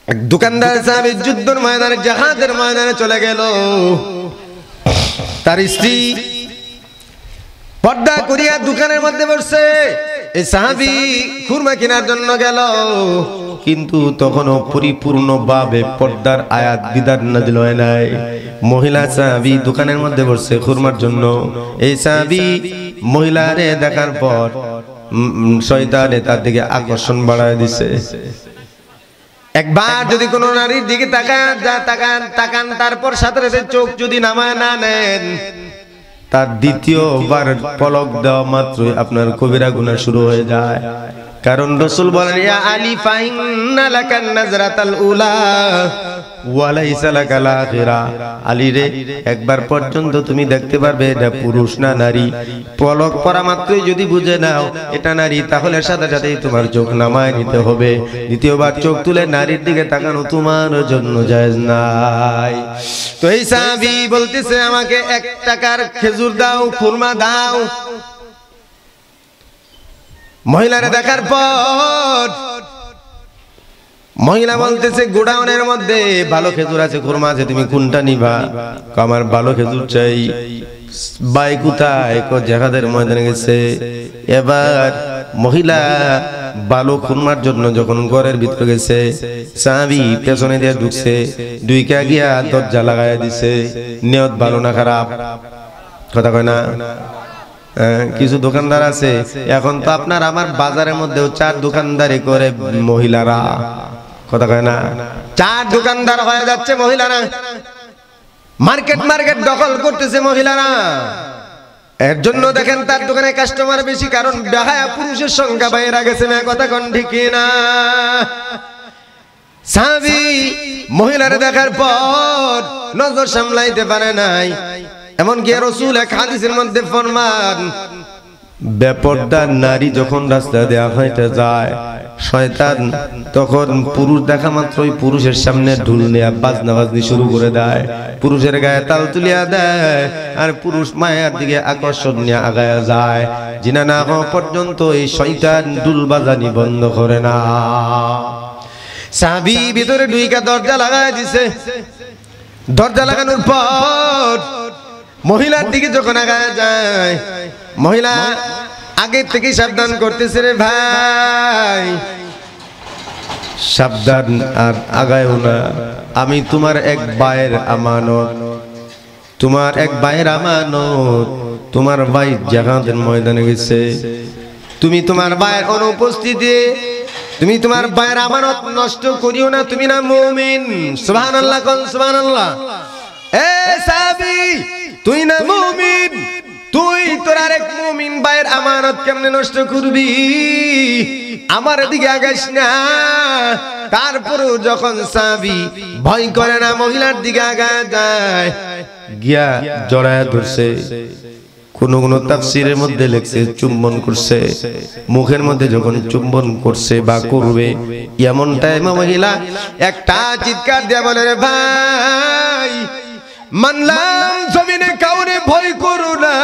এক দোকানদার সাহাবী যুদ্ধের ময়দানে জিহাদের ময়দানে চলে গেল। তার স্ত্রী পর্দা করিয়া দোকানের মধ্যে বসছে। এই সাহাবী খুরমা কেনার জন্য গেল, কিন্তু তখনও পরিপূর্ণভাবে পর্দার আয়াত বিধান নাযিল হয় নাই। মহিলা সাহাবী দোকানের মধ্যে বসছে খুরমার জন্য। এই সাহাবী মহিলারে দেখার পর শয়তানে তার দিকে আকর্ষণ বাড়ায় দিছে। একবার যদি কোনো নারীর দিকে তাকান তারপর সাথে সাথে চোখ যদি নামায় না নেন, তার দ্বিতীয়বার পলক দেওয়া মাত্রই আপনার কবিরা গুনাহ শুরু হয়ে যায়। কারণ রাসূল বলেন, ইয়া আলী ফাইন্না লাকান নাজরাতাল উলা ওয়া লাইসা লাকাল আখিরা। আলী রে, একবার পর্যন্ত তুমি দেখতে পারবে এটা পুরুষ না নারী। পলক পরা মাত্রই যদি বুঝে নাও এটা নারী, তাহলে সাথে সাথেই তোমার চোখ নামায় নিতে হবে। দ্বিতীয়বার চোখ তুলে নারীর দিকে তাকানো তোমার জন্য জায়েজ নাই। তো এই সাহাবী বলতেছে, আমাকে 1 টাকার খেজুর দাও, খুরমা দাও। মহিলারে দেখার পর মহিলা বলতেছে, গোডাউনের মধ্যে ভালো খেজুর আছে, খুরমা আছে, তুমি কোনটা নিবা? আমার ভালো খেজুর চাই। বাই কোথায়? জিহাদের ময়দানে গেছে। এবার মহিলা ভালো খুরমার জন্য যখন ঘরের ভিতরে গেছে, সাহাবী পেছনে দিয়ে ঢুকছে, দুইকা গিয়া দরজা লাগাইয়া দিছে। নিয়ত ভালো না খারাপ? কথা কয় না? কিছু দোকানদার আছে, এখন তো আপনার আমার বাজারের মধ্যেও 4 দোকানদারি করে মহিলারা। কথা কয় না? 4 দোকানদার হয়ে যাচ্ছে মহিলারা। মার্কেট দখল করতেছে মহিলারা। এর জন্য দেখেন তার দোকানে কাস্টমার বেশি, কারণ বেহায়া পুরুষের সংখ্যা বাইরে গেছে না। কথা কোন ঠিক না? সাহাবী মহিলারা দেখার পর নজর সামলাইতে পারে নাই। এমনকি রাসূল এক হাদিসের মধ্যে ফরমান, বেপরদা নারী যখন রাস্তা দেয়া হইতে যায়, শয়তান তখন পুরুষ দেখা মাত্রই পুরুষের সামনে ঢুল নিয়ে বাজনাবাজনি শুরু করে দেয়, পুরুষের গায়ে তাল তুলিয়া দেয়, আর পুরুষ মায়ের দিকে আকর্ষণ নিয়ে আগায়া যায়। জিনা না হওয়া পর্যন্ত এই শয়তান ঢুল বাজানি বন্ধ করে না। সাহাবী ভিতরে ঢুইকা দরজা লাগায় দিছে। দরজা লাগানোর পর মহিলার দিকে যখন আগায় যায়, মহিলা আগে থেকে সাবধান করতেছে, রে ভাই সাবধান, আর আগায়ও না। আমি তোমার এক ভাইয়ের আমানত, তোমার এক ভাইয়ের আমানত। তোমার ভাই জিহাদের ময়দানে গেছে, তুমি তোমার ভাইয়ের অনুপস্থিতি তুমি তোমার ভাইয়ের আমানত নষ্ট করিও না। তুমি না মুমিন। সুবহানাল্লাহ, কোন সুবহানাল্লাহ। এ সাহাবী, তুই না মুমিন, তুই তোর আরেক মুমিন ভাইয়ের আমানত কেমনে নষ্ট করবি? আমার দিকে আগাইস না। তারপরও যখন সাহাবী ভয় করে না, মহিলার দিকে আগায় যায়, গিয়া জড়ায় ধরছে। কোন তাফসীরের মধ্যে লেখছে চুম্বন করছে। মুখের মধ্যে যখন চুম্বন করছে বা করবে, এমন টাইমে মহিলা একটা চিৎকার দিয়ে বলে, রে ভাই মানলাম জমিনে কাউরে ভয় করো না,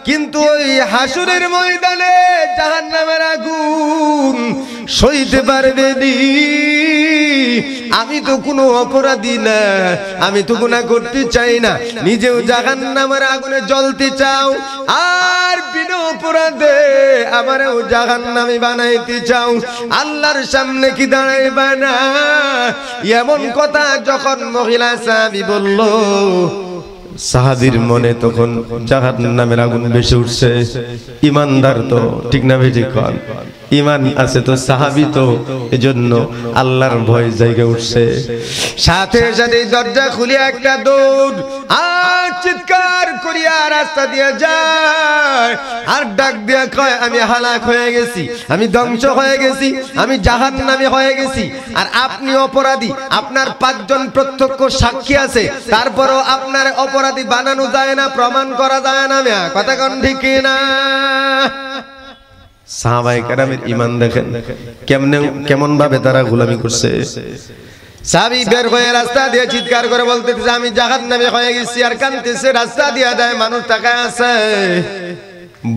কিন্তু ওই হাসরের ময়দানে জাহান্নামের আগুন সইতে পারবে নি। আমি তো কোনো অপরাধী না, আমি তো গুনাহ করতে চাই না, নিজেও জাহান্নামের আগুনে জ্বলতে চাও, আর বিনা অপরাধে আমারও জাহান্নামী বানাইতে চাও। আল্লাহর সামনে কি দাঁড়াইবা না? এমন কথা যখন মহিলা সাহাবী বলল, সাহাবীর মনে তখন জাহান্নামের আগুন বেশি উঠছে। ইমানদার তো, ঠিক না ভাই? ঠিক কন, ইমান আছে তো সাহাবী তো, এজন্য আল্লাহর ভয় জায়গা উঠছে। সাথে সাথে দরজা খুলিয়া একটা দৌড় আর চিৎকার করিয়া রাস্তা দিয়ে যায়, আর ডাক দিয়া কয়, আমি হালাক হয়ে গেছি, আমি ধ্বংস হয়ে গেছি, আমি জাহান্নামী হয়ে গেছি। আর আপনি অপরাধী, আপনার 5 জন প্রত্যক্ষ সাক্ষী আছে, তারপরও আপনার অপরাধী বানানো যায় না, প্রমাণ করা যায় না। কথা কোন ঠিক না? সাহাবায়ে কেরামের ঈমান দেখেন কেমন ভাবে তারা গোলামি করছে। সাহাবী বের হয়ে রাস্তা দিয়ে চিৎকার করে বলতেছে, আমি জাহান্নামী হয়ে গেছি, আর কাঁদতেছে। রাস্তা দিয়ে যায়, মানুষ তাকায় আছে।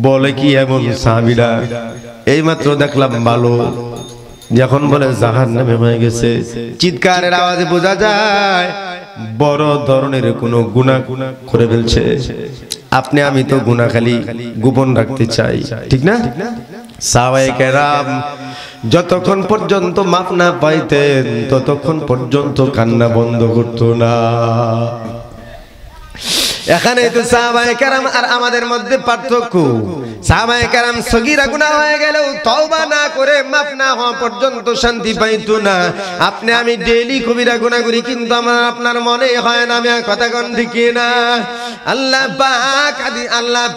বলে কি এমন সাহাবীরা? এইমাত্র দেখলাম ভালো, যখন বলে জাহান্নামে হয়ে গেছে, চিৎকারের আওয়াজে বোঝা যায় বড় ধরনের কোনো গুনাহ করে ফেলছে। আপনি আমি তো গুনাহ খালি গোপন রাখতে চাই, ঠিক না? সাহাবায়ে কেরাম যতক্ষণ পর্যন্ত মাফ না পাইতেন ততক্ষণ পর্যন্ত কান্না বন্ধ করতো না। এখানে তো সাহাবায়ে কেরাম আর আমাদের মধ্যে পার্থক্য। সাহাবায়ে কেরাম সগীরা গুনাহ হয়ে গেলেও তওবা না করে মাফ না হওয়া পর্যন্ত শান্তি পাইতো না। আপনি আমি ডেইলি কবিরা গুনাহ করি, কিন্তু আমার আপনার মনে হয় না। আমি কথা কোন ঠিক না? আল্লাহ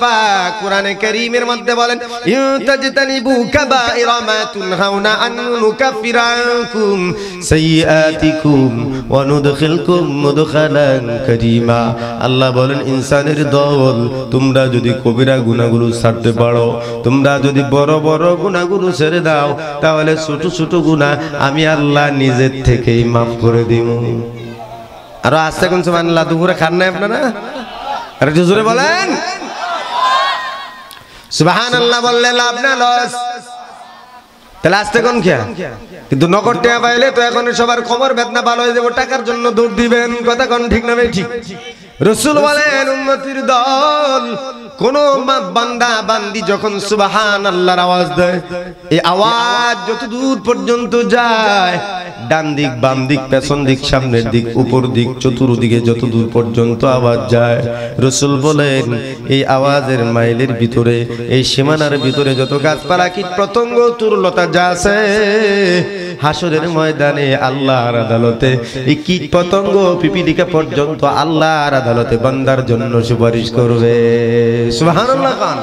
পাক কোরআনে কারীমের মধ্যে বলেন, ইউতাজতানিবু কাবাইরা মা তুনহাউনা আনহু নুকাফিরু আনকুম সাইয়্যাতিকুম ওয়া নুদখিলকুম মুদখালান কারীমা। আল্লাহ বলেন, ইনসানের দল, তোমরা যদি কবিরা গুনাহগুলো ছাড়তে পারো, তোমরা যদি বড় বড় গুনাহগুলো ছেড়ে দাও, তাহলে ছোট ছোট গুনাহ আমি আল্লাহ নিজের থেকেই মাফ করে দিব। আর আস্তে কোন সুবহানাল্লাহ, দুপুরে খান নাই আপনারা? আর একটু জোরে বলেন সুবহানাল্লাহ। বললে লাভ না লস? তাহলে আস্তে কোন খেয়া, কিন্তু নগদ টাকা পাইলে তো এখন সবার কোমর বেদনা ভালো হয়ে যাবে, টাকার জন্য দৌড় দিবেন। কথা কোন ঠিক না? ঠিক। রাসূল বলেন, উম্মতির দল, কোন বান্দা বান্দি যখন সুবহানাল্লাহর আওয়াজ দেয়, এই আওয়াজ যত দূর পর্যন্ত যায়, ডান দিক বাম দিক পেছন দিক সামনের দিক উপর দিক চতুর্দিকে যত দূর পর্যন্ত আওয়াজ যায়, রাসূল বলেন এই আওয়াজের মাইলের ভিতরে, এই সীমানার ভিতরে যত গাছপালা কীট পতঙ্গ তুরলতা যা আছে, হাসরের ময়দানে আল্লাহর আদালতে এই কীট পতঙ্গ পিপিলিকা পর্যন্ত আল্লাহর আদালতে বান্দার জন্য সুপারিশ করবে। সুবহানাল্লাহ খান।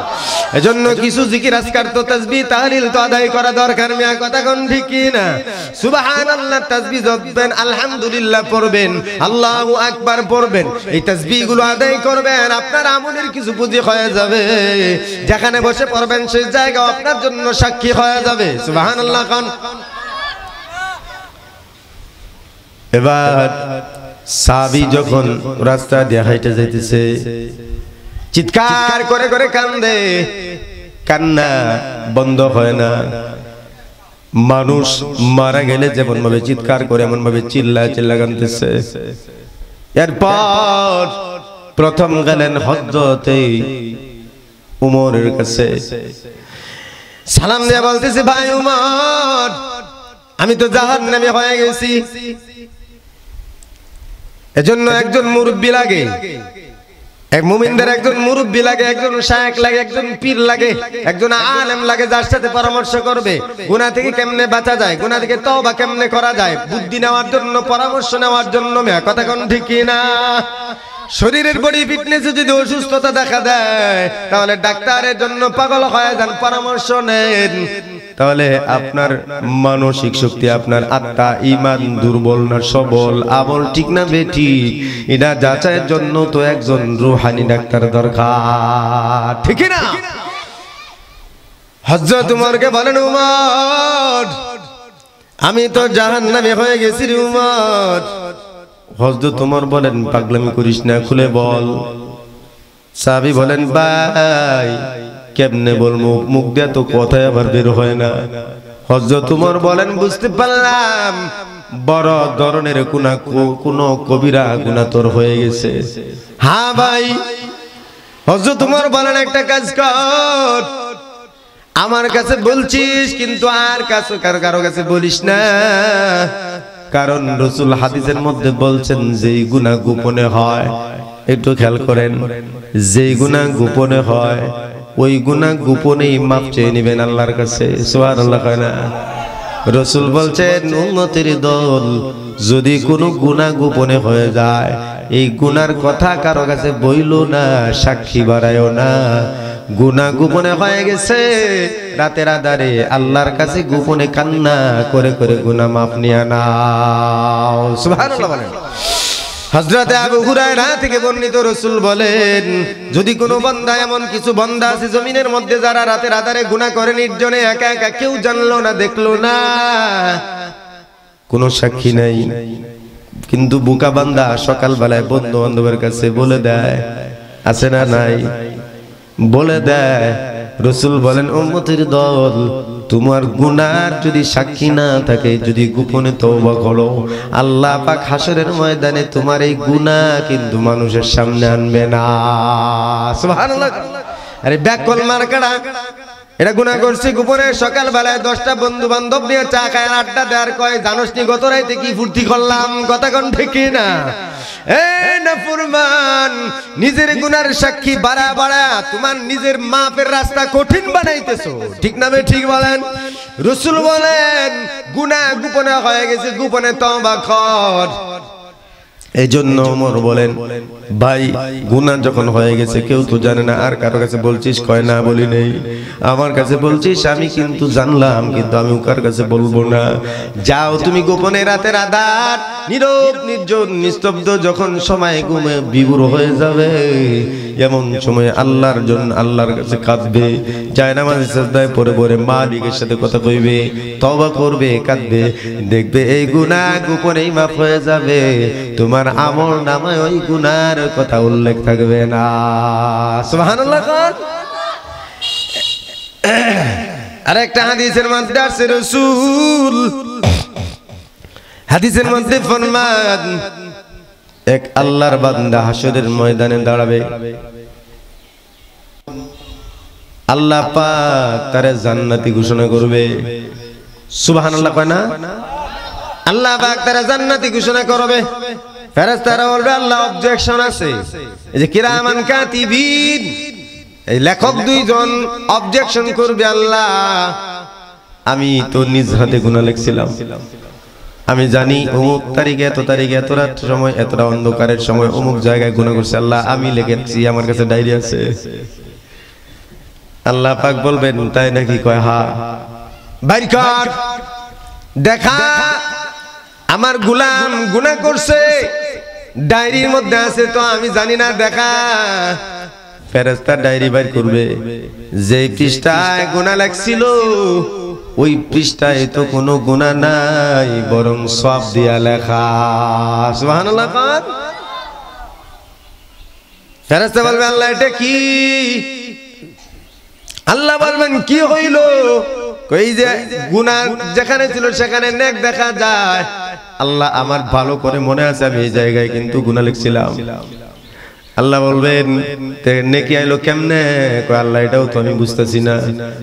এজন্য কিছু জিকির আজকার তো তাসবিহ তাহলিল তো আদায় করা দরকার। মিয়া কথা কোন ঠিক কি না? সুবহানাল্লাহ তাসবিহ জপবেন, আলহামদুলিল্লাহ পড়বেন, আল্লাহু আকবার পড়বেন, এই তাসবিহগুলো আদায় করবেন, আপনার আমলের কিছু পুঁজি হয়ে যাবে। যেখানে বসে পড়বেন সেই জায়গা আপনার জন্য সাক্ষী হয়ে যাবে। সুবহানাল্লাহ খান। এবার সাহাবী যখন রাস্তা দিয়ে হাইটে যাইতেছে, চিৎকার করে করে কান্দে, কান্না বন্ধ হয় না। মানুষ মারা গেলে যেমন ভাবে চিৎকার করে এমন ভাবে চিল্লা চিল্লা কান্দতেছে। এরপর প্রথম গেলেন হযরতে উমরের কাছে, সালাম দিয়ে বলতেছে, ভাই উমর, আমি তো জাহান্নামী হয়ে গেছি। এজন্য একজন মুরব্বী লাগে, এক মুমিনদের একজন মুরব্বী লাগে, একজন শায়েখ লাগে, একজন পীর লাগে, একজন আলেম লাগে, যার সাথে পরামর্শ করবে গুনাহ থেকে কেমনে বাঁচা যায়, গুনাহ থেকে তওবা কেমনে করা যায়, বুদ্ধি নেওয়ার জন্য, পরামর্শ নেওয়ার জন্য। মিয়া কথা কোন ঠিক কি না? শরীরের বডি ফিটনেসে যদি অসুস্থতা দেখা দেয়, তাহলে ডাক্তারের জন্য পাগল হয়ে যান, পরামর্শ নেন। তাহলে আপনার মানসিক শক্তি, আপনার আত্মা ঈমান দুর্বল না সবল, আমল ঠিক না বেঠিক, এটা যাচাইয়ের জন্য তো একজন রূহানি ডাক্তার দরকার, ঠিক না? হযরত উমরকে বলেন, উমর, আমি তো জাহান্নামী হয়ে গেছি রে উমর। হযরত উমর বলেন, পাগলামি করিস না, খুলে বল। সাহাবী বলেন, ভাই কেমনে বলবো, মুখ দিয়ে তো কথাই আবার বের হয় না। হযরত উমর বলেন, বুঝতে পারলাম বড় ধরনের কোন কবিরা গুনাহ তোর হয়ে গেছে। হ্যাঁ ভাই। হযরত উমর বলেন, একটা কাজ কর, আমার কাছে বলছিস কিন্তু আর কারো কাছে বলিস না, কারণ রাসূল হাদিসের মধ্যে বলছেন যেই গুনাহ গোপনে হয়, একটু খেয়াল করেন, যেই গুনাহ গোপনে হয় ওই গুনাহ গোপনেই মাফ চেয়ে নেবেন আল্লাহর কাছে। সুবহানাল্লাহ। না রাসূল বলছেন, উম্মতের দল, যদি কোনো গুনাহ গোপনে হয়ে যায়, এই গুনার কথা কারো কাছে বইলো না, সাক্ষী বাড়ায়ও না। গুনাহ গোপনে হয়ে গেছে, রাতের আধারে আল্লাহর কাছে গোপনে কান্না করে করে গুনাহ মাফ নিয়ে নাও। সুবহানাল্লাহ বলেন। হযরত আবু হুরায়রা থেকে বর্ণিত, রাসূল বলেন, যদি কোনো বান্দা, এমন কিছু বান্দা আছে জমিনের মধ্যে যারা রাতের আধারে গুনাহ করে নির্জনে একা একা, কেউ জানলো না দেখলো না, কোনো সাক্ষী নাই, কিন্তু বোকা বান্দা সকাল বেলায় বন্ধু বান্ধবের কাছে বলে দেয়, আছে না নাই, বলে দেয়। রাসূল বলেন, উম্মতের দল, তোমার গুনার যদি সাক্ষী না থাকে, যদি গোপনে তওবা করো, আল্লাহ পাক হাসরের ময়দানে তোমার এই গুনাহ কিন্তু মানুষের সামনে আনবে না। সুবহানাল্লাহ। আরে ব্যাকল মার্কাড়া, এটা গুনাহ করছি গোপনে, সকাল বেলায় 10টা বন্ধু বান্ধব নিয়ে চা খায় আড্ডা দেওয়ার কয়, জানোস নি গত রাতে কি ফুর্তি করলাম? কথা কোন ঠিক না? এই নাফরমান, নিজের গুনার সাক্ষী বাড়া বাড়া তোমার নিজের মাপের রাস্তা কঠিন বানাইতেছো, ঠিক না? ঠিক বলেন। রাসূল বলেন গুনাহ গোপনে হয়ে গেছে, গোপনে তওবা কর। এই জন্য ওমর বলেন, ভাই গুনাহ যখন হয়ে গেছে কেউ তো জানে না, আর কারো কাছে বলছিস? কয় না বলি নেই। আমার কাছে বলছিস, আমি কিন্তু জানলাম, কিন্তু আমি কার কাছে বলবো না। যাও তুমি গোপনে রাতের আধার, নীরব নির্জন নিস্তব্ধ যখন সময় ঘুমে বিভোর হয়ে যাবে, এমন সময় আল্লাহর জন্য আল্লাহর কাছে কাঁদবে, জায়নামাজে সিজদায় পড়ে পড়ে মালিকের সাথে কথা কইবে, তওবা করবে, কাঁদবে। দেখবে এই গুনাহ গোপনেই মাফ হয়ে যাবে, তোমার আমল নামায় ওই গুনার কথা উল্লেখ থাকবে না। সুবহানাল্লাহ। আরেকটা হাদিসের মধ্যে আছে, রাসূল হাদিসের মধ্যে ফরমান, এক আল্লাহর বান্দা হাসরের ময়দানে দাঁড়াবে, আল্লাহ পাক তারে জান্নাতি ঘোষণা করবে। সুবহানাল্লাহ কয় না? আল্লাহ পাক তারে জান্নাতি ঘোষণা করবে। ফেরেশতারা বলবে, আল্লাহ অবজেকশন আছে। এই যে কিরামান কাতিবিন, এই লেখক দুইজন অবজেকশন করবে, আল্লাহ আমি তো নিজ হাতে গুনাহ লিখছিলাম, আমি জানি অমুক তারিখে এত তারিখে এত রাত সময় এতটা অন্ধকারের সময় অমুক জায়গায় গুনাহ করছি, আল্লাহ আমি লিখেছি, আমার কাছে ডায়েরি আছে। আল্লাহ পাক বলবেন, তাই নাকি? কয় হ্যাঁ। বাইর কর, দেখা আমার গোলাম গুনাহ করছে, ডায়েরির মধ্যে আছে তো আমি জানি না, দেখা। ফেরেশতা ডায়েরি বাইর করবে, যে পৃষ্ঠায় গুনাহ লেখছিল ওই পৃষ্ঠায় তো কোনো গুনাহ নাই, বরং সওয়াব দিয়া লেখা। সুবহানাল্লাহ। ফেরেশতা বলবে, আল্লাহ এটা কি? আল্লাহ বলবেন, কি হইল? কই যে গুনাহ যেখানে ছিল সেখানে নেক দেখা যায়। আল্লাহ আমার ভালো করে মনে আছে, আমি এই জায়গায় কিন্তু গুনাহ লিখছিলাম। আল্লাহ বলবেন, নেকি আইলো কেমনে? কয় আল্লাহ এটাও তো আমি বুঝতেছি না।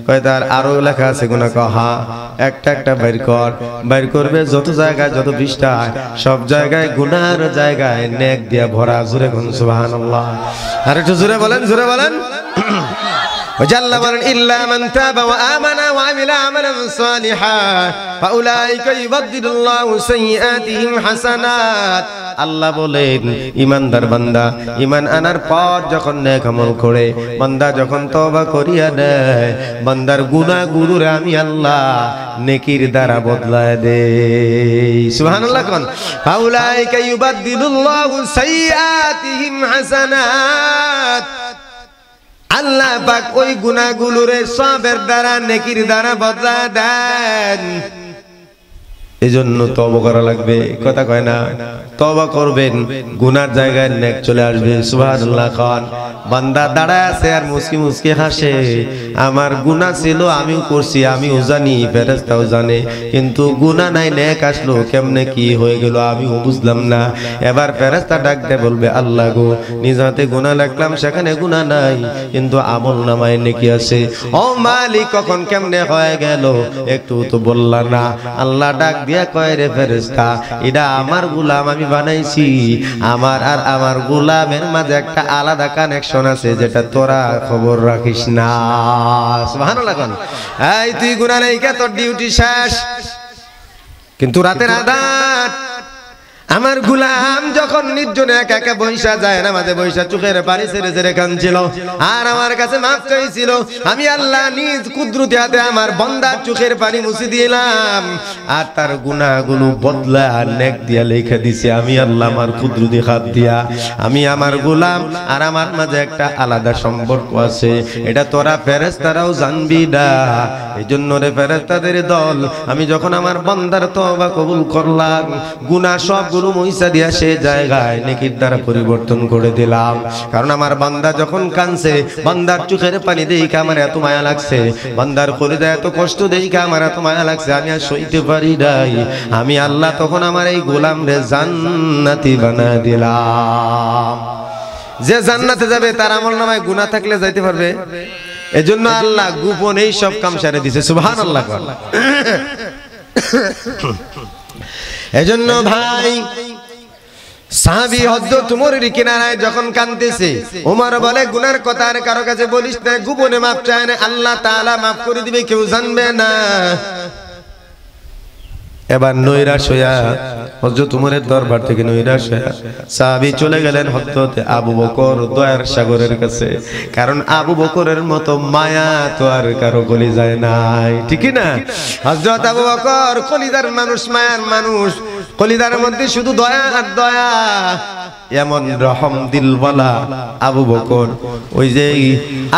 কয় তার আরো লেখা আছে গুনাহ? কয় হ্যাঁ। একটা একটা বাইর কর। বাইর করবে, যত জায়গায় যত পৃষ্ঠায় সব জায়গায় গুনার জায়গায় নেক দিয়া ভরা। জোরে কোন সুবহানাল্লাহ। আর একটু জোরে বলেন, জোরে বলেন। আল্লাহ বলেন, ইল্লা মান তাবা ওয়া আমানা ওয়া আমিলা আমালান সালিহা ফাউলাইকা ইউবাদদিলুল্লাহু সাইয়্যাতিহিম হাসানাত। আল্লাহ বলেন, ঈমানদার বান্দা ঈমান আনার পর যখন নেক আমল করে, বান্দা যখন তওবা করিয়া দেয়, বান্দার গুনাহগুলোরে আমি আল্লাহ নেকির দ্বারা বদলায় দেই। সুবহানাল্লাহ। কোন ফাউলাইকা ইউবাদদিলুল্লাহু সাইয়্যাতিহিম হাসানাত। আল্লাহ পাক ওই গুনাহগুলোরে সওয়াবের দ্বারা নেকির দ্বারা বদলায় দেন। এজন্য তওবা করা লাগবে, কথা কয় না? তওবা করবেন, গুনার জায়গায় নেক চলে আসবে। সুবহানাল্লাহ। খান বান্দা দাঁড়ায় আছে আর মুস্কি মুস্কি হাসে, আমার গুনাহ ছিল, আমিও করছি, আমিও জানি, ফেরেশতাও জানে, কিন্তু গুনাহ নাই, নেক আসলো কেমনে, কি হয়ে গেল আমিও বুঝলাম না। এবার ফেরেশতা ডাক দিয়ে বলবে, আল্লাহ গো, নিজ হাতে গুনাহ লিখলাম, সেখানে গুনাহ নাই, কিন্তু আমল নামায় নেকি আছে। ও মালিক, কখন কেমনে হয়ে গেল একটু তো বললা না? আল্লাহ ডাক দিয়া কয়, রে ফেরেশতা, এটা আমার গোলাম আমি বানাইছি, আমার আর আমার গোলামের মাঝে একটা আলাদা কানেকশন আছে, যেটা তোরা খবর রাখিস না। সুবহানাল্লাহ। এই তুই গুনাহ লেখা, তোর ডিউটি শেষ, কিন্তু রাতের আধার আমার গোলাম যখন নির্জনে একা একা বইসা যায় না, মাঝে বইসা চোখের পানি ছেড়ে ছেড়ে কাঁদছিল আর আমার কাছে মাফ চাইছিল, আমি আল্লাহ নিজ কুদরতি হাতে আমার বান্দার চোখের পানি মুছে দিলাম আর তার গুনাহগুলো বদলা আর নেক দিয়া লেখা দিছি আমি আল্লাহ আমার কুদরতি হাত দিয়া। আমি আমার গোলাম আর আমার মাঝে একটা আলাদা সম্পর্ক আছে, এটা তোরা ফেরেশতারাও জানবি না, এজন্য রে ফেরেশতাদের দল, আমি যখন আমার বান্দার তওবা কবুল করলাম, গুনাহ সবগুলো মুইসা দিয়া সে জায়গায় নেকির দ্বারা পরিবর্তন করে দিলাম। কারণ আমার বান্দা যখন কাঁদছে, বান্দার চোখের পানি দেখে আমার এত মায়া লাগছে, বান্দার কলিজায় এত কষ্ট দেখে আমার এত মায়া লাগছে, আমি আর সইতে পারি নাই। আমি আল্লাহ তখন আমার এই গোলাম রে জান্নাতি বানায় দিলাম। যে জান্নাতে যাবে তার আমলনামায় গুনাহ থাকলে যাইতে পারবে? এজন্য আল্লাহ গোপনে এই সব কাম সারে দিয়েছে। সুবহানাল্লাহ। এজন্য ভাই সাহাবী হযরত উমরের কিনারায় যখন কাঁদতেছে, ওমর বলে গুনার কথা আর কারো কাছে বলিস না, গোপনে মাফ চায় না, আল্লাহ তাআলা মাফ করে দিবে, কেউ জানবে না। এবার নৈরাশ হইয়া হযরত উমরের দরবার থেকে নৈরাশ হইয়া সাহাবী চলে গেলেন হযরত আবু বকর দয়ার সাগরের কাছে। কারণ আবু বকরের মতো মায়া তো আর কারো কলিজায় নাই, ঠিক না? হযরত আবু বকর কলিজার মানুষ, মায়ার মানুষ, কলিজার মধ্যে শুধু দয়া আর দয়া। এমন রহম দিলওয়ালা আবু বকর, ওই যে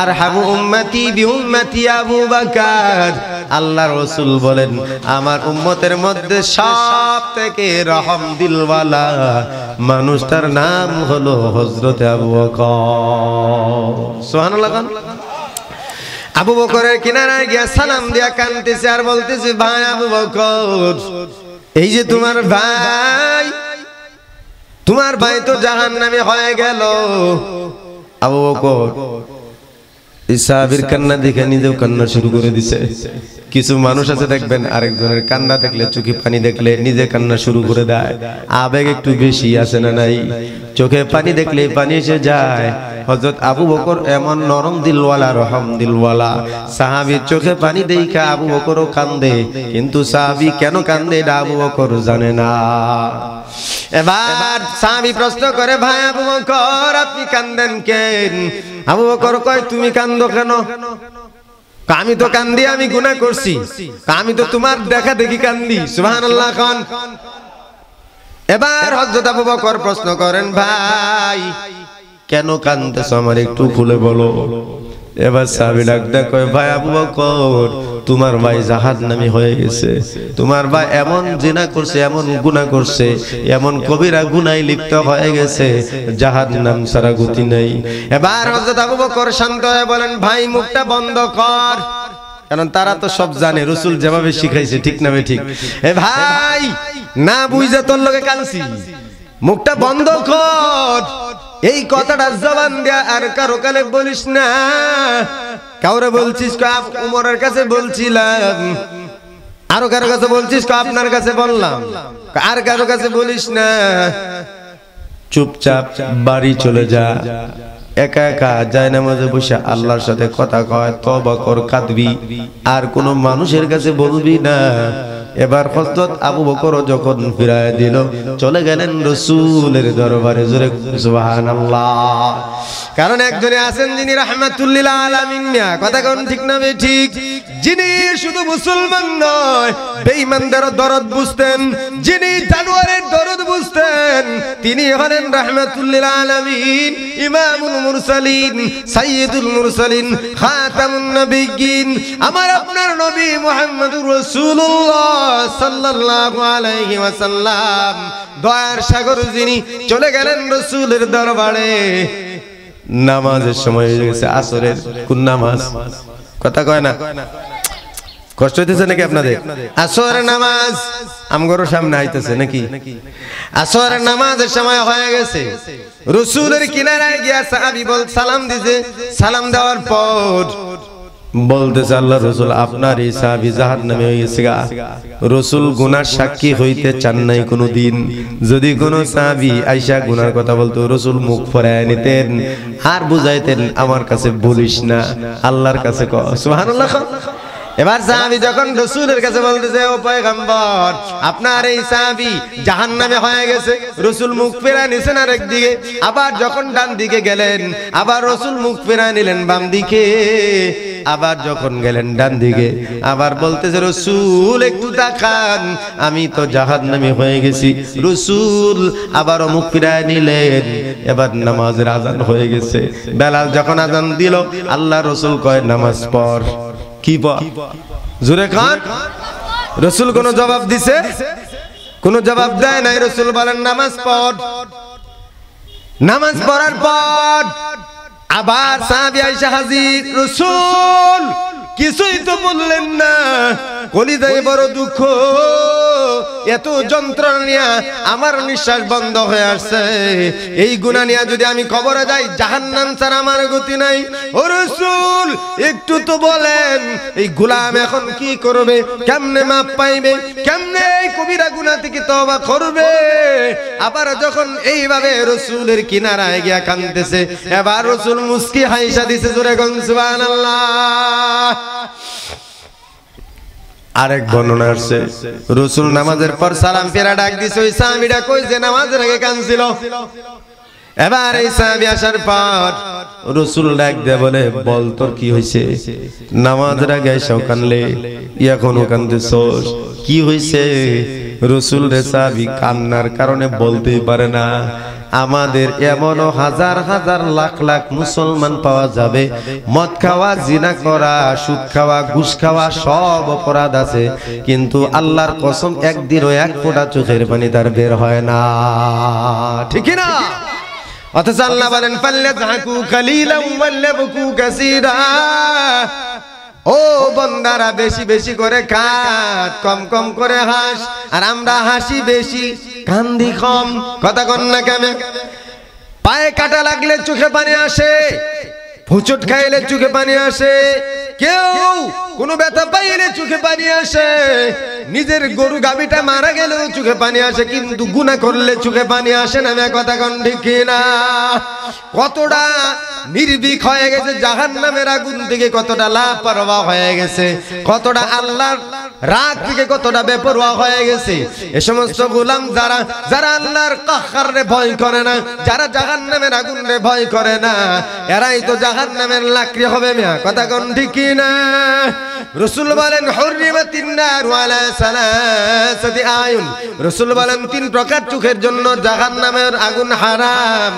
আরহামু উম্মতি বিউম্মতি আবু বকর, আল্লাহ রাসূল বলেন আমার উম্মতের মধ্যে সবথেকে রহম দিলওয়ালা মানুষটার নাম হলো হযরত আবু বকর। সুবহানাল্লাহ। আবু বকরের কিনারায় গিয়া সালাম দিয়া কাঁদতেছে আর বলতেছে, ভাই আবু বকর, এই যে তোমার ভাই তো জাহান্নামে হয়ে গেল। আবু বকর এই সাহাবীর কান্না দেখে নিজেও কান্না শুরু করে দিছে। কিছু মানুষ আছে দেখবেন, আরেকজনের কান্না দেখলে, চোখে পানি দেখলে নিজে কান্না শুরু করে দেয়। আবেগ একটু বেশি আছে না নাই? চোখে পানি দেখলে পানি এসে যায়। হযরত আবু বকর এমন নরম দিলওয়ালা, রহম দিলওয়ালা সাহাবীর চোখে পানি দেখা আবু বকরও কান্দে, কিন্তু সাহাবী কেন কান্দে এটা আবু বকর জানে না। এবার সাহাবী প্রশ্ন করে, ভাই আবু বকর আপনি কান্দেন কেন? আবু বকর কয়, তুমি কান্দো কেন? আমি তো কান্দি, আমি গুনাহ করছি, আমি তো তোমার দেখা দেখি কান্দি। সুবহানাল্লাহ খান। এবার হযরত আবু বকর প্রশ্ন করেন, ভাই কেন কান্দতেছ আমার একটু খুলে বলো। এবার সাহাবী ডাকতে কয়, ভাই আবু বকর তোমার ভাই জাহান্নামী হয়ে গেছে, তোমার ভাই এমন জিনা করছে, এমন গুনাহ করছে, এমন কবিরা গুনায় লিপ্ত হয়ে গেছে, জাহান্নাম ছাড়া গতি নাই। এবার হযরত আবু বকর শান্ত হয়ে বলেন, ভাই মুখটা বন্ধ কর, কারণ তারা তো সব জানে রাসূল যেভাবে শিখাইছে, ঠিক না ঠিক? এ ভাই না বুঝে তোর লগে কাঁদছি, মুখটা বন্ধ কর। এই কথাটা জবান দিয়া আর কারো কানে বলিস না। কাউরে বলছিস উমরের কাছে বলছিলাম, আরো কারো কাছে বলছিস আপনার কাছে বললাম, আর কারো কাছে বলিস না। চুপচাপ বাড়ি চলে যা, একা একা যায় নামাজে বসে আল্লাহর সাথে কথা কয়, তওবা কর, কাঁদবি, আর কোন মানুষের কাছে বলবি না। এবার হযরত আবু বকর যখন ফিরায় দিল, চলে গেলেন রাসূলের দরবারে। জোরে সুবহানাল্লাহ। কারণ একজনে আছেন যিনি রাহমাতুল লিল আলামিন, কথা কোন ঠিক না ঠিক? যিনি শুধু মুসলমান নয়, বেঈমানদের দরদ বুঝতেন, যিনি জানোয়ারের দরদ বুঝতেন, তিনি হলেন রাহমাতুল লিল আলামিন, ইমামুল মুরসালিন, সাইয়্যিদুল মুরসালিন, খাতামুন নবিয়্যিন, আমার আপনার নবী মুহাম্মদুর রাসূলুল্লাহ সাল্লাল্লাহু আলাইহি ওয়াসাল্লাম, দয়ার সাগর যিনি। চলে গেলেন রাসূলের দরবারে। নামাজের সময় হয়ে গেছে, আসরের। কোন নামাজ? কথা কয় না, কষ্ট হইতেছে নাকি আপনাদের? আসরের নামাজ আমগোর সামনে আইতেছে নাকি? আসরের নামাজের সময় হয়ে গেছে। রাসূলের কিনারায় গিয়া সাহাবী সালাম দিছে। সালাম দেওয়ার পর বলতেছে, আল্লাহ রাসূল আপনার এই সাহাবী জাহান্নামে হয়ে গেছে গা। রাসূল গুনার সাক্ষী হইতে চান নাই কোনদিন। যদি কোন সাহাবী আয়েশা গুনার কথা বলতো, রাসূল মুখ ফেরায় নিতেন আর বুঝাইতেন, আমার কাছে বলিস না, আল্লাহর কাছে কও। সুবহানাল্লাহ। এবার সাহাবী যখন রাসূলের কাছে বলতেছে, ও পয়গম্বর আপনার এই সাহাবী জাহান্নামে হয়ে গেছে, রাসূল মুখ ফেরায় নিছেন আরেক দিকে। আবার যখন ডান দিকে গেলেন, আবার রাসূল মুখ ফেরায় নিলেন বাম দিকে। আবার যখন গেলেন ডান দিকে, আবার বলতেছে, রাসূল একটু তাকান, আমি তো জাহান্নামী হয়ে গেছি। রাসূল আবার মুখ ফিরায় নিলেন। এবার নামাজের আজান হয়ে গেছে। বেলাল যখন আজান দিল, আল্লাহ রাসূল কয়, নামাজ পড়। কি পড়? জোরে কান। রাসূল কোন জবাব দিছে? কোন জবাব দেয় নাই। রাসূল বলেন নামাজ পড়। নামাজ পড়ার পর আবার সাহাবী আয়েশা হাজির। রাসূল কিছুই তো বললেন না, কলিজায় বড় দুঃখ, এত যন্ত্রণা নিয়ে আমার নিঃশ্বাস বন্ধ হয়ে আসছে, এই গুনাহ নিয়ে যদি আমি কবরে যাই জাহান্নাম ছাড়া আমার গতি নাই। ও রাসূল একটু তো বলেন এই গোলাম এখন কি করবে, কেমনে মাপ পাইবে, কেমনে এই কবিরা গুনাহ থেকে তওবা করবে? আবার যখন এইভাবে রাসূলের কিনারায় গিয়া কাঁদতেছে, এবার রাসূল মুস্কি হাসা দিছে, জোরে কোন সুবহানাল্লাহ। আরেক বর্ণনা আছে রাসূল নামাজের পর সালাম ফেরা ডাক দিছে, ওই সাহাবীটা কই যে নামাজের আগে কাঁদছিল। এবার এই সাহাবী আসার পর রাসূল ডাক দিয়ে বলে, বল তোর কি হইছে? নামাজের আগে এসেও কানলে, এখনো কাঁদতেছস, কি হইছে? রাসূল রে সাহাবী কান্নার কারণে বলতেই পারে না। আমাদের এমনও হাজার হাজার লাখ লাখ মুসলমান পাওয়া যাবে, মদ খাওয়া, জিনা করা, সুদ খাওয়া, ঘুষ খাওয়া সব অপরাধ আছে, কিন্তু আল্লাহর কসম একদিনও এক ফোঁটা চোখের পানি তার বের হয় না, ঠিক না? অথচ আল্লাহ বলেন ফাল্যাযহাকু কালীলাম ওয়াল্যাবকু কাসীরা। ও বান্দারা বেশি বেশি করে কাঁদ, কম কম করে হাস, আর আমরা হাসি বেশি কান্দি কম। কথা কন না কেন? পায়ে কাটা লাগলে চোখে পানি আসে, হুচট খাইলে চোখে পানি আসে, কেউ কোনো ব্যথা পাইলে চোখে পানি আসে, নিজের গরু গাবিটা মারা গেলেও চোখে পানি আসে, কিন্তু গুনাহ করলে চোখে পানি আসে না। কথা কন ঠিক না? কতটা নির্ভীক হয়ে গেছে জাহান্নামের আগুন থেকে, কতটা লাপরওয়া হয়ে গেছে, কতটা আল্লাহর রাগ থেকে কতটা বেপরোয়া হয়ে গেছে। এই সমস্ত গোলাম যারা যারা আল্লাহর কাহ্হারে ভয় করে না, যারা জাহান্নামের আগুনে ভয় করে না, এরাই তো জাহান্নামের লাকড়ি হবে মিয়া। কথা কোন ঠিক না? রাসূল বলেন হুররিমাতিন নার ওয়ালা সালাসাতি আয়ুন। রাসূল বলেন তিন প্রকার চোখের জন্য জাহান্নামের আগুন হারাম।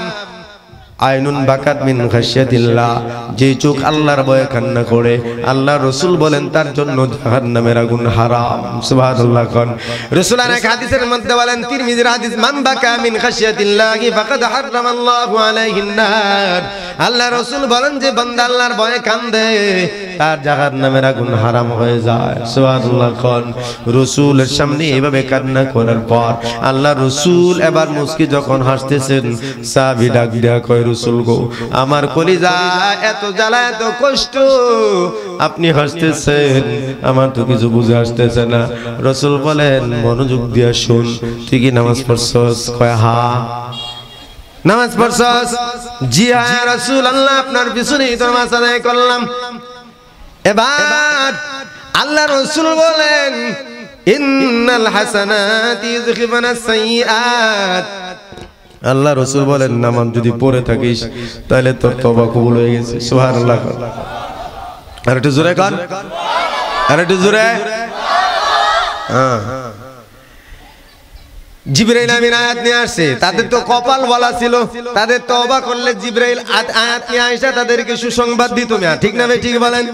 আইনুন বাকাত মিন খাশিয়াতিল্লাহ, যে চোখ আল্লাহর ভয়ে কান্না করে, আল্লাহ রাসূল বলেন তার জন্য জাহান্নামের আগুন হারাম। সুবহানাল্লাহ। কোন রাসূল এক হাদিসের মধ্যে বলেন, তিরমিজির হাদিস, মান বাকা মিন খাশিয়াতিল্লাহি ফাকাদ হারামাল্লাহু আলাইহিন নার। আল্লাহ রাসূল বলেন যে বান্দা আল্লাহর ভয়ে কান্দে তার জাহান্নামের আগুন হারাম হয়ে যায়। সুবহানাল্লাহ। কোন রাসূলের সামনে এভাবে কান্না করার পর আল্লাহ রাসূল এবার মুস্কি যখন হাসতেছেন, সাহাবী ডাক দিয়া কয়, রাসূল গো, আমার কলিজা এত জ্বালা এত কষ্ট, আপনি হাসতেছেন, আমার তো কিছু বুঝে আসতেছে না। রাসূল বলেন মনোযোগ দিয়া শুন, তুই কি নামাজ পড়ছস? কয় হ্যাঁ। নামাজ পড়ছস? জি হ্যাঁ রাসূলুল্লাহ, আপনার পিছনেই তো নামাজ আদায় করলাম। এবার আল্লাহ রাসূল বলেন ইন্নাল হাসানাতি ইউযহিবুনাস সাইয়্যাত। আল্লাহ রাসূল বলেন নামাজ যদি পড়ে থাকিস তাহলে তোর তওবা কবুল হয়ে গেছে। সুবহানাল্লাহ। আর একটু জোরে কর, আর একটু জোরে। হ্যাঁ, জিবরাইল আমিন আয়াত নিয়ে আসছে, তাদের তো কপাল বলা ছিল, তাদের তওবা করলে জিবরাইল আয়াত নিয়ে আইসা তাদেরকে সুসংবাদ দিত না, ঠিক না? ঠিক বলেন।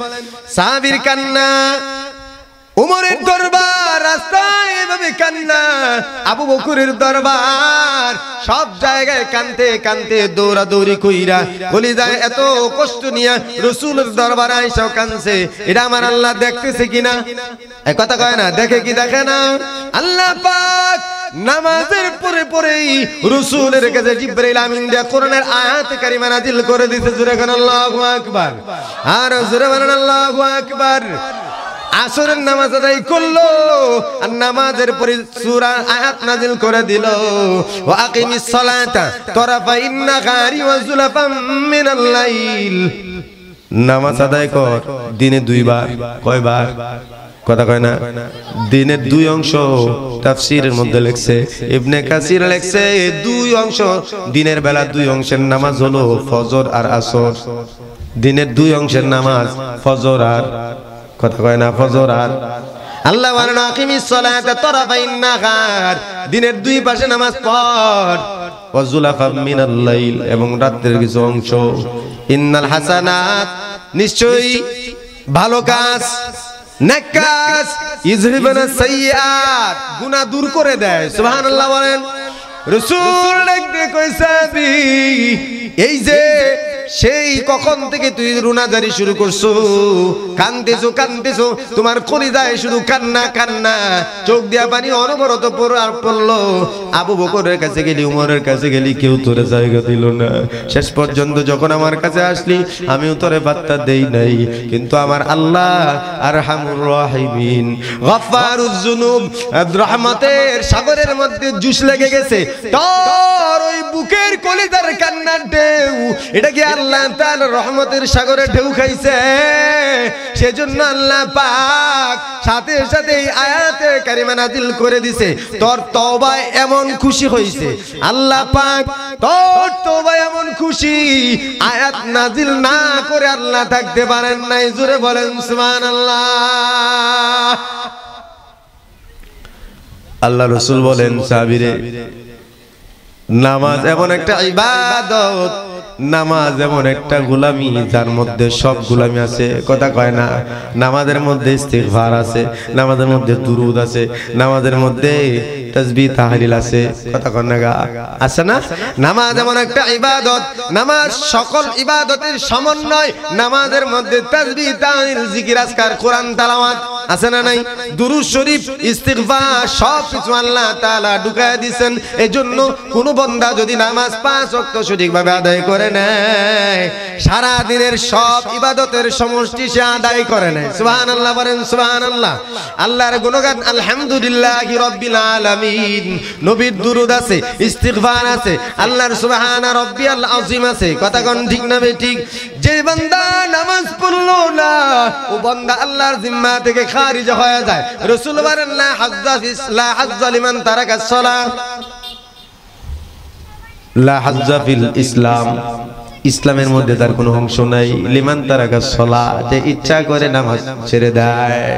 সাহাবীর কান্না, উমরের দরবার রাস্তায় এভাবে কান্না, আবু বকরের দরবার, সব জায়গায় কানতে কানতে দৌড়াদৌড়ি কইরা কলিজায় এত কষ্ট নিয়া রাসূলের দরবারে আইসা কানছে। এটা আমার আল্লাহ দেখতেছে কিনা? এই কথা কয় না, দেখে কি দেখে না? আল্লাহ পাক নামাজের পরে পরেই রাসূলের কাছে জিবরাইল আমিন দিয়া কোরআনের আয়াত কারিমা নাযিল করে দিয়েছে। জোরে বলেন আল্লাহু আকবার, আর জোরে বলেন আল্লাহু আকবার। আসরের নামাজ আদায় করলো, আর নামাজের পরে সূরা আয়াত নাযিল করে দিল, ওয়া আকিমিস সালাতা তারাফাইন নাহারি ওয়া যুলাফাম মিনাল লাইল। নামাজ আদায় কর দিনে দুইবার। কয়বার? কথা কয় না? দিনের দুই অংশ। তাফসীরের মধ্যে লেখছে, ইবনে কাসির লেখছে দুই অংশ, দিনের বেলা দুই অংশের নামাজ হলো ফজর আর আসর। দিনের দুই অংশের নামাজ ফজর আর, কথা কয় না, ফজর আর। আল্লাহ বলেন আকিমিস সালাতা তারাফাইন নাহার, দিনের দুই পাশে নামাজ পড়, ওয়া যুলাফা মিনাল লাইল, এবং রাতের কিছু অংশ। ইন্নাল হাসানাত, নিশ্চয়ই ভালো কাজ, নেক কাজ ইযহিবানা সাইয়্যাত, গুনাহ দূর করে দেয়। সুবহানাল্লাহ বলেন। রাসূল দেখতে কইছে এই যে সেই কখন থেকে তুই রুনাজারি শুরু করছো, কান্দেছো কান্দেছো, তোমার কলিজায় শুধু কান্না কান্না, চোখ দিয়া পানি অনবরত পড়লো। আবু বকরের কাছে গেলি, উমরের কাছে গেলি, কেউ তোরে জায়গা দিল না। শেষ পর্যন্ত যখন আমার কাছে আসলি আমিও তোরে পাত্তা দেই নাই, কিন্তু আমার আল্লাহ আরহামুর রাহিমিন, গফফারুজ যুনুব, রহমতের সাগরের মধ্যে জুস লেগে গেছে তোর ওই বুকের কলিজার কান্নার ঢেউ, এটা কি আল্লাহ তাআলা রহমতের সাগরে ঢেউ খাইছে? সেজন্য আল্লাহ পাক সাথে সাথে এই আয়াতে কারিমা নাজিল করে দিছে। তোর তওবায় এমন খুশি হইছে আল্লাহ পাক, তোর তওবায় এমন খুশি, আয়াত নাজিল না করে আল্লাহ থাকতে পারেন নাই। জোরে বলেন সুবহানাল্লাহ। আল্লাহ রাসূল বলেন সাহাবীরে, নামাজ এমন একটা ইবাদত, নামাজ এমন একটা গোলামি যার মধ্যে সব গোলামি আছে। কথা কয় না, নামাজের মধ্যে ইস্তিগফার আছে, নামাজের মধ্যে দুরুদ আছে, নামাজের মধ্যে তাসবিহ তাহলিল আছে। কথা কয় না গা, আছে না? নামাজ এমন একটা ইবাদত, নামাজ সকল ইবাদতের সমন্বয়। নামাজের মধ্যে তাসবিহ তাহলিল জিকির আজকার কোরআন তেলাওয়াত আছে না নাই? দুরূদ শরীফ, ইস্তিগফার সব কিছু আল্লাহ তাআলা ঢুকায় দিবেন। এজন্য কোন বান্দা যদি নামাজ 5 ওয়াক্ত সঠিকভাবে আদায় করে নেয়, সারা দিনের সব ইবাদতের সমষ্টি সে আদায় করে নেয়। সুবহানাল্লাহ বলেন সুবহানাল্লাহ। আল্লাহর গুণগান আলহামদুলিল্লাহি রাব্বিল আলামিন, নবীর দুরূদ আছে, ইস্তিগফার আছে, আল্লাহর সুবহানা রাব্বিয়াল আযীম আছে। কথা কোন ঠিক না ঠিক? যে বান্দা নামাজ পড়লো না, ও বান্দা আল্লাহর জিম্মা থেকে খারিজ হয়ে যায়। রাসূল বলেন লা হাজ্জা লিমান তারাকাস সালাহ, লা হাজ্জা ফিল ইসলাম, ইসলামের মধ্যে তার কোনো অংশ নাই। লিমান তারাকাস সালাহ, যে ইচ্ছা করে নামাজ ছেড়ে দেয়।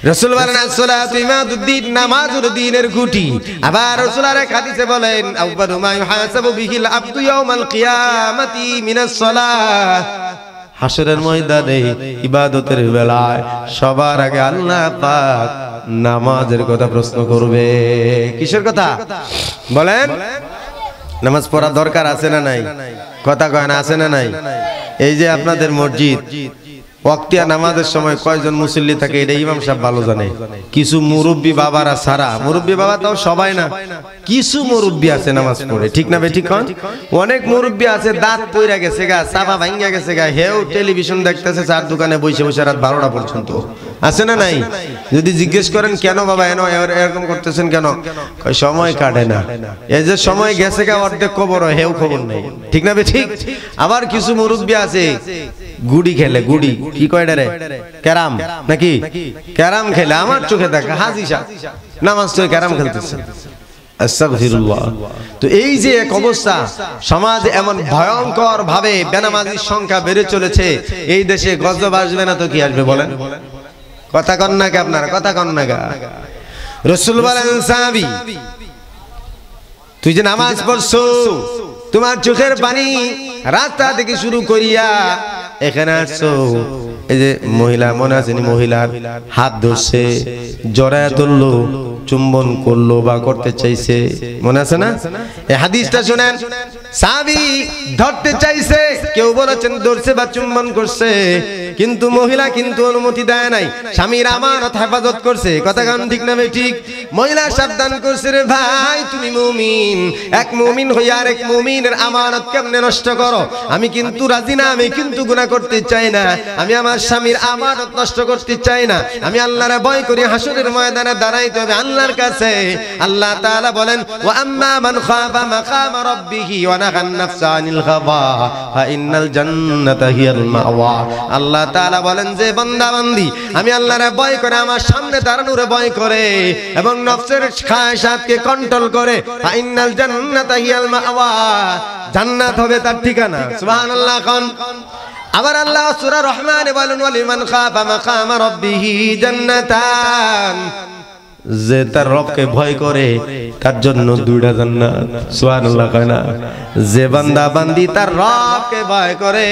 রাসূল বলেন as-সালাতু ইমাদুদ্দিন, নামাজ হলো দ্বীনের খুঁটি। আবার রাসূল আর এক হাদিসে বলেন আউয়ালু মা ইউহাসাবু বিহিল আবদু ইয়াউমাল কিয়ামাতি মিনাস সালাহ, হাসরের ময়দানে ইবাদতের বেলায় সবার আগে আল্লাহ পাক নামাজের কথা প্রশ্ন করবে। কিসের কথা বলেন? নামাজ পড়া দরকার আছে না নাই? কথা কয় না, আছে না নাই? এই যে আপনাদের মসজিদ ওয়াক্তিয়া নামাজের সময় কয়জন মুসল্লি থাকে এটা ইমাম সাহেব ভালো জানে। কিছু মুরব্বী বাবারা সারা, মুরব্বী বাবা তাও সবাই না, কিছু মুরব্বী আছে নামাজ পড়ে, ঠিক না বেঠিক? অনেক মুরব্বী আছে দাঁত পইরা গেছে গা, চাপা ভাঙ্গা গেছে গা, হেও টেলিভিশন দেখতেছে চার দোকানে বসে বসে রাত 12টা পর্যন্ত। আছে না নাই? যদি জিজ্ঞেস করেন কেন বাবা এরকম করতেছেন কেন, সময় কাটে না। এই যে সময় গেছে গা অর্ধেক খবর, হেও খবর নেই, ঠিক না বেঠিক? আবার কিছু মুরব্বী আছে গুড়ি খেলে, গুড়ি কি কয়টা রে, ক্যারাম নাকি, ক্যারাম খেলে আমার চোখে দেখা হাজি সাহেব নামাজ তো ক্যারাম খেলতেছে। আস্তাগফিরুল্লাহ। তো এই যে এক অবস্থা, সমাজ এমন ভয়ঙ্কর ভাবে বেনামাজির সংখ্যা বেড়ে চলেছে, এই দেশে গজব আসবে না তো কি আসবে বলেন? কথা কন না কে আপনারা, কথা কন না গা। রাসূল বলেন সাহাবী, তুই যে নামাজ পড়ছো, তোমার চোখের পানি রাস্তা থেকে শুরু করিয়া এখানে আসছো, এই যে মহিলা মনে আছে, মহিলার হাত ধরছে, জড়ায়া ধরলো, চুম্বন করলো বা করতে চাইছে, মনে আছে না? এই হাদিসটা শুনেন, সাহাবী ধরতে চাইছে, কেউ বলেছেন ধরছে বা চুম্বন করছে, কিন্তু মহিলা কিন্তু অনুমতি দেয় নাই, স্বামীর আমানত হেফাজত করছে। কথা কারণ ঠিক না ঠিক? মহিলা সাবধান করছে, রে ভাই তুমি মুমিন, এক মুমিন হইয়া আরেক মুমিনের আমানত কেমনে নষ্ট করো? আমি কিন্তু রাজি না, আমি কিন্তু গুনাহ করতে চাই না, আমি আমার স্বামীর আমানত নষ্ট করতে চাই না, আমি আল্লাহরে ভয় করি, হাসরের ময়দানে দাঁড়াইতে হবে আল্লাহর কাছে। আল্লাহ তাআলা বলেন ওয়া আম্মা মান খাফা মাকাম রাব্বিহি ওয়া নাহান নাফসা আনিল হাওয়া ফা ইন্নাল জান্নাতা হিয়াল মাওয়া। আল্লাহ তাআলা বলেন যে বান্দা বান্দি আমি আল্লাহরে ভয় করে, আমার সামনে দাঁড়ানোরে ভয় করে এবং নফসের খায়সাতকে কন্ট্রোল করে, ফা ইন্নাল জান্নাতা হিয়াল মাওয়া, জান্নাত হবে তার ঠিকানা। সুবহানাল্লাহ। কোন আবার আল্লাহ সূরা রহমানে বলেন ওয়ালিমান খাফা মাকাম রাব্বিহি জান্নাতান, যে তার রবকে ভয় করে তার জন্য দুইটা জান্নাত। সুবহানাল্লাহ। কয় না, যে বান্দা বান্দি তার রবকে ভয় করে,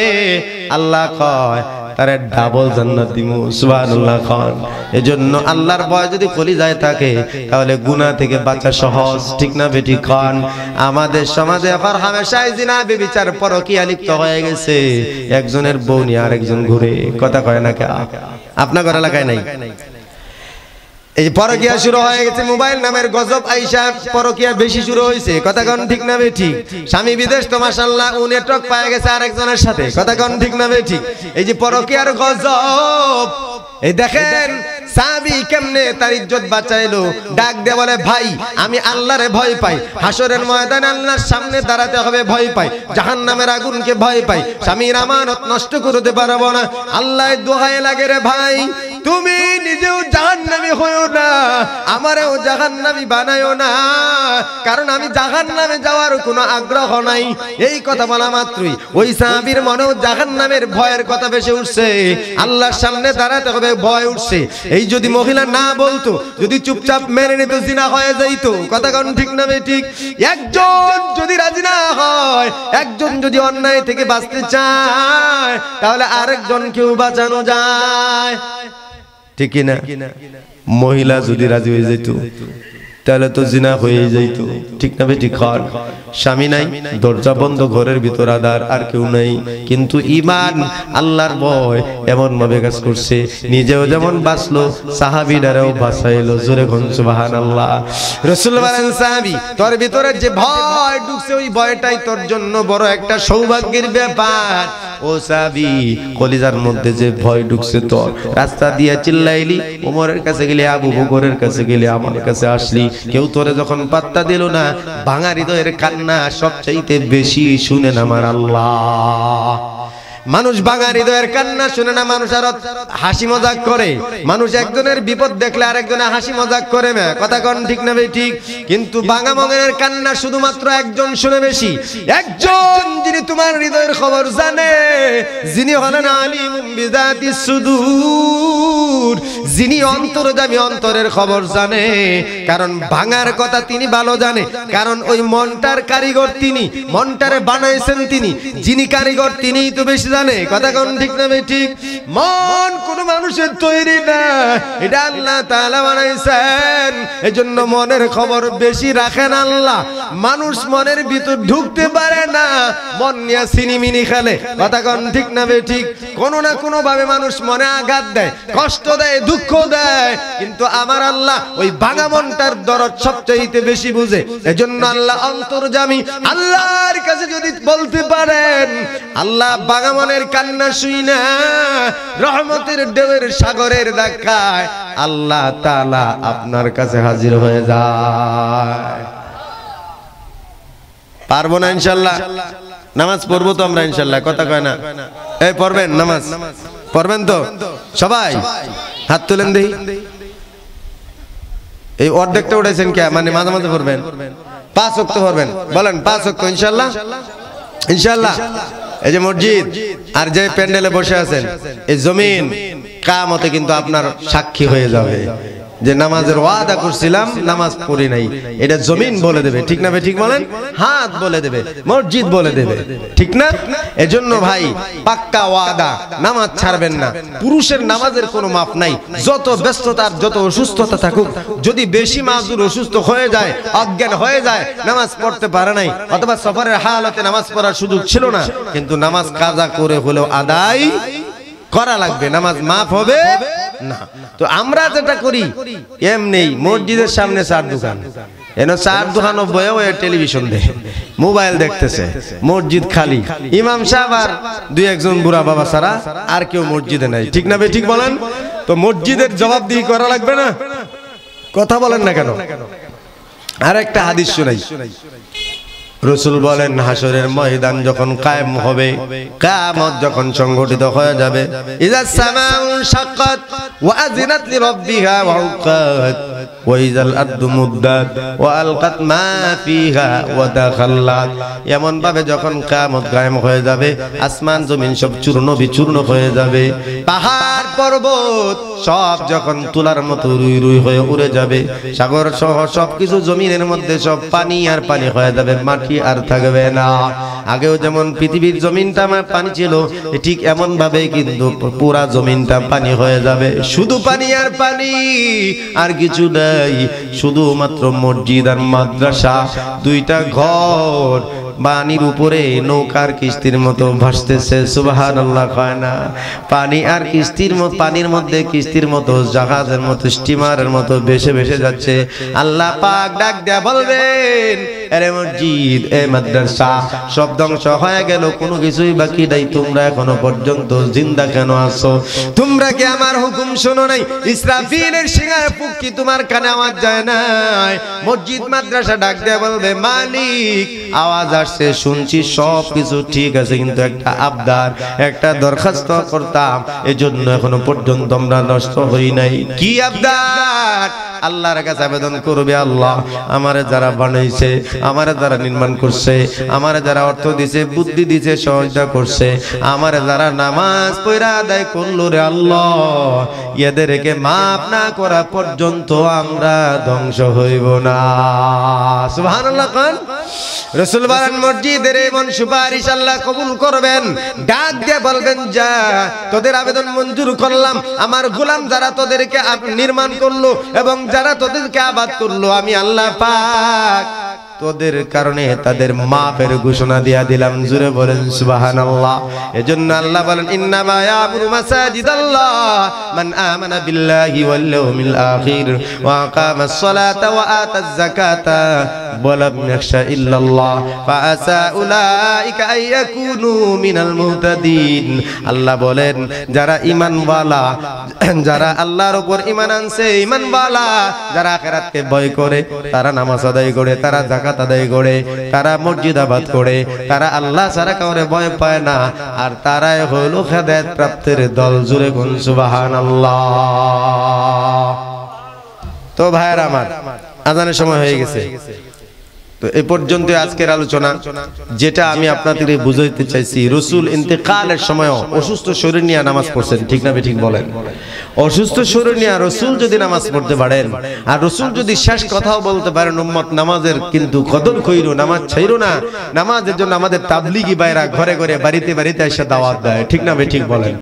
আল্লাহ কয় তারে ডাবল জান্নাত দিমু সুবহানাল্লাহ খান। এজন্য আল্লাহর ভয় যদি কলিজায় থাকে তাহলে গুনাহ থেকে বাঁচা সহজ, ঠিক না বেটি খান? আমাদের সমাজে এখন হামেশাই জিনা ব্যভিচার পরকীয়া লিপ্ত হয়ে গেছে, একজনের বউ নিয়ে আরেকজন ঘুরে, কথা কয় না কে? আপনার ঘর এলাকায় নাই? এই পরকীয়া শুরু হয়ে গেছে, মোবাইল নামের গজব আইসা পরকীয়া বেশি শুরু হয়েছে, কথা কোন ঠিক না বেঠিক? স্বামী বিদেশ তো মাশাআল্লাহ ও নেটওয়ার্ক পায় গেছে আরেকজনের সাথে, কথা কোন ঠিক না বেঠিক? এই যে পরকীয়ার গজব, এই দেখেন সাহাবী কেমনে তার ইজ্জত বাঁচাইলো, ডাক দিয়ে বলে ভাই আমি আল্লাহরে ভয় পাই, হাসরের ময়দানে আল্লাহর সামনে দাঁড়াতে হবে ভয় পাই, জাহান্নামের আগুনকে ভয় পাই, স্বামীর আমানত নষ্ট করতে পারবো না। আল্লাহ দোহাই লাগে রে ভাই তুমি নিজেও জাহান্নামী হয়ো না, আমারেও জাহান্নামী বানায়ো না, কারণ আমি জাহান্নামে যাওয়ার কোনো আগ্রহ নাই। এই কথা বলা মাত্রই ওই সাহাবীর মনেও জাহান্নামের ভয়ের কথা ভেসে উঠছে, আল্লাহর সামনে দাঁড়াতে হবে ভয় উঠছে। এই যদি মহিলা না বলতো, যদি চুপচাপ মেনে নিত, জিনা হয়ে যাইতো, কথা কোন ঠিক না ঠিক? একজন যদি রাজি না হয়, একজন যদি অন্যায় থেকে বাঁচতে চায়, তাহলে আরেকজন কেউ বাঁচানো যায়, ঠিক না? মহিলা যদি রাজি হয়ে যেত তাহলে তো জিনা হয়ে যাইত, ঠিক না বেটি খান? স্বামী নাই, দরজা বন্ধ, ঘরের ভিতর আদার, আর কেউ নাই, কিন্তু ঈমান আল্লাহর ভয় এমন ভাবে কাজ করছে, নিজেও যেমন বাঁচলো সাহাবীরাও বাঁচাইলো। জোরে কোন সুবহানাল্লাহ। রাসূল বলেন সাহাবী তোর ভিতরে যে ভয় ঢুকছে ওই ভয়টাই তোর জন্য বড় একটা সৌভাগ্যের ব্যাপার। ও সাহাবী কলিজার মধ্যে যে ভয় ঢুকছে তোর, রাস্তা দিয়ে চিল্লাইলি, ওমরের কাছে গেলি, আবু বকরের কাছে গেলি, আমার কাছে আসলি, কেউ তোরে যখন পাত্তা দিল না, ভাঙা হৃদয়ের কান্না সবচাইতে বেশি শুনেন আমার আল্লাহ। মানুষ ভাঙা হৃদয়ের কান্না শুনে না, মানুষ আর হাসি মজাক করে, মানুষ একজনের বিপদ দেখলে আরেকজনের হাসি মজাক করে, কথা কোন ঠিক না ঠিক? কিন্তু ভাঙা মনের কান্না শুধুমাত্র একজন শুনে বেশি, একজন যিনি তোমার হৃদয়ের খবর জানে, যিনি হলেন আলিমুম বিযাতিস সুদূর, যিনি অন্তর্যামী, অন্তরের খবর জানে, কারণ ভাঙার কথা তিনি ভালো জানে, কারণ ওই মনটার কারিগর তিনি, মনটারে বানাইছেন তিনি, যিনি কারিগর তিনিই তো বেশি জানে, কথা কোন ঠিক না ঠিক? মন কোন মানুষের তৈরি না, এটা আল্লাহ তাআলা বানাইছেন, এজন্য মনের খবর বেশি রাখেন আল্লাহ। মানুষ মনের ভিতর ঢুকতে পারে না, মন নিয়ে সিনিমিনি খেলে, কথা কোন ঠিক না ঠিক? কোন না কোন ভাবে মানুষ মনে আঘাত দেয়, কষ্ট দেয়, দুঃখ দেয়, কিন্তু আমার আল্লাহ ওই ভাঙা মনটার দরদ সবচেয়ে বেশি বুঝে। এজন্য আল্লাহ অন্তর্যামী, আল্লাহর কাছে যদি বলতে পারেন, আল্লাহ ভাঙা মনের কান্না শুই না, রহমতের ঢেউয়ের সাগরের ধাক্কায় আল্লাহ তাআলা আপনার কাছে হাজির হয়ে যায়। পারবো না ইনশাআল্লাহ? নামাজ পড়বো তো আমরা ইনশাআল্লাহ, কথা কয় না? এই পড়বেন নামাজ? পড়বেন তো সবাই? হাত তুলেন দেখি। এই অর্ধেকটা উঠাইছেন কে? মানে মাঝে মাঝে পড়বেন, 5 ওয়াক্ত পড়বেন, বলেন 5 ওয়াক্ত ইনশাআল্লাহ। ইনশাআল্লাহ। এই যে মসজিদ আর যে প্যান্ডেলে বসে আছেন, এই জমিন কিয়ামতে কিন্তু আপনার সাক্ষী হয়ে যাবে যে নামাজের ওয়াদা করছিলাম, নামাজ পড়ি নাই, এটা জমিন বলে দেবে, ঠিক না? ঠিক বলেন? হাত বলে দেবে, মসজিদ বলে দেবে, ঠিক না? এজন্য ভাই পাক্কা ওয়াদা, নামাজ ছাড়বেন না। পুরুষের নামাজের কোনো মাপ নাই, যত ব্যস্ততার, যত অসুস্থতা থাকুক, যদি বেশি মাজুর অসুস্থ হয়ে যায়, অজ্ঞান হয়ে যায়, নামাজ পড়তে পারে নাই, অথবা সফরের হালতে নামাজ পড়ার সুযোগ ছিল না, কিন্তু নামাজ কাজা করে হলেও আদায় করা লাগবে, নামাজ মাফ হবে না। তো আমরা যেটা করি, এমনি মসজিদের সামনে চার দোকান, এনে চার দোকান বয়ে বয়ে টেলিভিশন দেখে, মোবাইল দেখতেছে, মসজিদ খালি, ইমাম সাহেব আর 2-1জন বুড়া বাবা ছাড়া আর কেউ মসজিদে নাই, ঠিক না? ঠিক বলেন? তো মসজিদের জবাবদিহি করা লাগবে না? কথা বলেন না কেন? আর একটা হাদিস শুনাই। রাসূল বলেন হাসরের ময়দান যখন কায়েম হবে, কিয়ামত যখন সংগঠিত হয়ে যাবে, ইযা সামাউ শাক্কাত ওয়া আযিনাত লিরাব্বিহা ওয়া হুক্কাত ওয়া ইযাল আরদু মুদ্দাত ওয়া আলকাত মা ফিহা ওয়া তাখাল্লাত, এমন ভাবে যখন কিয়ামত কায়েম হয়ে যাবে, আসমান জমিন সব চূর্ণ বিচূর্ণ হয়ে যাবে, পাহাড় পর্বত সব যখন তুলার মতো রুই রুই হয়ে উড়ে যাবে, সাগর সহ সবকিছু জমিনের মধ্যে সব পানি আর পানি হয়ে যাবে, মাটি আর থাকবে না। আগেও যেমন পৃথিবীর জমিনটা আমার পানি ছিল, ঠিক এমন ভাবে কিন্তু পুরা জমিনটা পানি হয়ে যাবে। শুধু পানি আর পানি, আর কিছু নাই। শুধুমাত্র মসজিদ আর মাদ্রাসা, দুইটা ঘর পানির উপরে নৌকার কিস্তির মতো ভাসতেছে। সুবহানাল্লাহ কয় না? পানি আর কিস্তির মতো, পানির মধ্যে কিস্তির মতো, জাহাজের মতো, স্টিমারের মতো ভেসে ভেসে যাচ্ছে। আল্লাহ পাক ডাক দেয়া বলবেন, আরে মসজিদ, এ মাদ্রাসা সব ধ্বংস হয়ে গেল, কোনো কিছুই বাকি নাই, তোমরা এখনো পর্যন্ত জিন্দা কেন আছো? তোমরা কি আমার হুকুম শোনো নাই? ইসরাফিলের সিংহায় ফুক কি তোমার কানে আওয়াজ যায় নাই? মসজিদ মাদ্রাসা ডাক দেয়া বলবে, মালিক আওয়াজ আসছে, শুনছি, সব কিছু ঠিক আছে, কিন্তু একটা আবদার, একটা দরখাস্ত করতাম, এজন্য এখনো পর্যন্ত আমরা নষ্ট হই নাই। কি আবদার? আল্লাহর কাছে আবেদন করবে, আল্লাহ আমারে যারা বানাইছে, আমারে যারা নির্মাণ করছে, আমারে যারা অর্থ দিছে, বুদ্ধি দিছে, সহায়তা করছে, আমারে যারা নামাজ পড়া আদায় করলো রে আল্লাহ, এদেরকে মাফ না করা পর্যন্ত আমরা ধ্বংস হইব না। সুবহানাল্লাহ খান। রাসূল বলেন, মসজিদের এমন সুপারিশ আল্লাহ কবুল করবেন। ডাক দিয়ে বলবেন, যা, তোদের আবেদন মঞ্জুর করলাম। আমার গোলাম যারা তোদেরকে নির্মাণ করলো এবং যারা তোদেরকে আবাদ করলো, আমি আল্লাহ পাক তোদের কারণে তাদের মাফের ঘোষণা দিয়া দিলাম। জুড়ে বলেন সুবহানাল্লাহ। এজন্য আল্লাহ বলেন, ইন্নামা ইয়ামুরু মাসাজিদাল্লাহ মান আমানা বিল্লাহি ওয়াল ইয়াউমিল আখির ওয়া আকামাস সালাতা ওয়া আতাজ যাকাতা ওয়া লাম ইয়াখশা ইল্লাল্লাহ ফাআসা উলাইকা আইয়াকুনু মিনাল মুহতাদিন। আল্লাহ বলেন, যারা ঈমানওয়ালা, যারা আল্লাহর উপর ঈমান আনছে, ঈমানওয়ালা, যারা আখিরাতকে ভয় করে, তারা নামাজ আদায় করে, তারা যাকাত আদায় করে, তারা মসজিদ আবাদ করে, তারা আল্লাহ ছাড়া কাউরে ভয় পায় না, আর তারাই হইল হেদায়েত প্রাপ্তের দল। জুড়ে কোন সুবহানাল্লাহ। তো ভাইরা আমার, আজানের সময় হয়ে গেছে। তো এই পর্যন্ত আজকের আলোচনা। যেটা আমি আপনাদের বুঝাইতে চাইছি, রাসূল ইন্তেকালের সময় অসুস্থ শরীর নিয়ে নামাজ পড়ছেন, ঠিক না ঠিক বলেন? অসুস্থ শরীর নিয়ে রাসূল যদি নামাজ পড়তে পারেন, আর রাসূল যদি শেষ কথাও বলতে পারেন, উম্মত নামাজের কিন্তু কদর কইরো, নামাজ ছাইরো না। নামাজের জন্য আমাদের তাবলিগি ভাইরা ঘরে ঘরে, বাড়িতে বাড়িতে এসে দাওয়াত দেয়, ঠিক না ঠিক বলেন?